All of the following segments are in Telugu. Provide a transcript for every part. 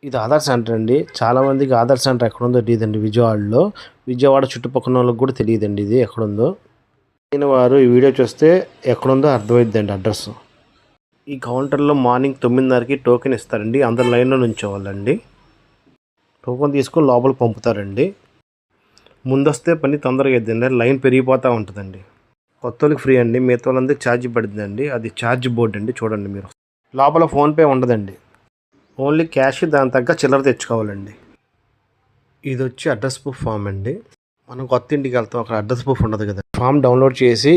ఇది ఆధార్ సెంటర్ అండి. చాలామందికి ఆధార్ సెంటర్ ఎక్కడుందో తెలియదండి విజయవాడలో. విజయవాడ చుట్టుపక్కల వాళ్ళకి కూడా తెలియదండి ఇది ఎక్కడుందో. అయిన వారు ఈ వీడియో చూస్తే ఎక్కడుందో అర్థమైద్దండి అడ్రస్. ఈ కౌంటర్లో మార్నింగ్ 9:30కి టోకెన్ ఇస్తారండి. అందరు లైన్లో నుంచోవాలండి. టోకెన్ తీసుకొని లోపలికి పంపుతారండి. ముందొస్తే పని తొందరగా అయిద్దండి. లైన్ పెరిగిపోతూ ఉంటుందండి. కొత్త వాళ్ళకి ఫ్రీ అండి, మిగతా వాళ్ళందరికీ ఛార్జ్ పడుతుందండి. అది ఛార్జ్ బోర్డు అండి, చూడండి మీరు. లోపల ఫోన్పే ఉండదండి, ఓన్లీ క్యాష్, దాని తగ్గ చిల్లర తెచ్చుకోవాలండి. ఇది వచ్చి అడ్రస్ ప్రూఫ్ ఫామ్ అండి. మనం కొత్త ఇంటికి వెళ్తాం, అక్కడ అడ్రస్ ప్రూఫ్ ఉండదు కదా. ఫామ్ డౌన్లోడ్ చేసి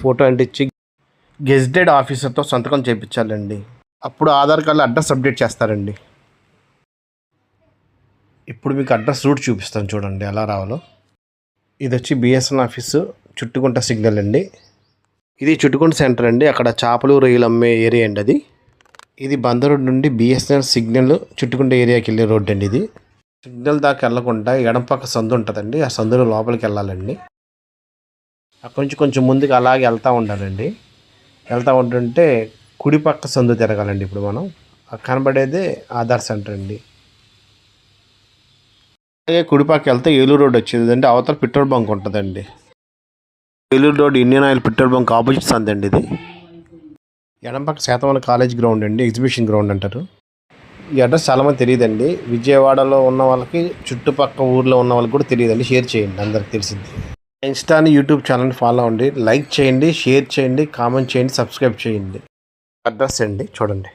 ఫోటో అంటించి గెజిటెడ్ ఆఫీసర్తో సంతకం చేయించాలండి. అప్పుడు ఆధార్ కార్డులో అడ్రస్ అప్డేట్ చేస్తారండి. ఇప్పుడు మీకు అడ్రస్ రూట్ చూపిస్తాను, చూడండి ఎలా రావాలో. ఇది వచ్చి బిఎస్ఎన్ఎల్ ఆఫీసు, చుట్టుకుంట సిగ్నల్ అండి. ఇది చుట్టుకుంట సెంటర్ అండి. అక్కడ చేపలు రొయ్యలు అమ్మే ఏరియా అండి అది. ఇది బందరు నుండి బిఎస్ఎన్ఎల్ సిగ్నల్ చుట్టుకుంట ఏరియాకి వెళ్ళే రోడ్ అండి. ఇది సిగ్నల్ దాకా వెళ్ళకుండా ఎడం పక్క సందు ఉంటుందండి. ఆ సందులో లోపలికి వెళ్ళాలండి. అక్కడి నుంచి కొంచెం ముందుకు అలాగే వెళ్తూ ఉండాలండి. వెళ్తూ ఉంటుంటే కుడి పక్క సందు తిరగాలండి. ఇప్పుడు మనం కనబడేదే ఆధార్ సెంటర్ అండి. అలాగే కుడిపక్క వెళ్తే ఏలూరు రోడ్ వచ్చేదండి. అవతల పెట్రోల్ బంక్ ఉంటుందండి. Eluru road Indian oil petrol bunk opposite సంది అండి ఇది. ఎడంపక్క శాతవాహన కాలేజ్ గ్రౌండ్ అండి, ఎగ్జిబిషన్ గ్రౌండ్ అంటారు. ఈ అడ్రస్ చాలామంది తెలియదండి. విజయవాడలో ఉన్న వాళ్ళకి, చుట్టుపక్కల ఊర్లో ఉన్న వాళ్ళకి కూడా తెలియదండి. షేర్ చేయండి, అందరికి తెలిసింది. ఇన్స్టాని, యూట్యూబ్ ఛానల్ని ఫాలో అవ్వండి. లైక్ చేయండి, షేర్ చేయండి, కామెంట్ చేయండి, సబ్స్క్రైబ్ చేయండి. అడ్రస్ అండి, చూడండి.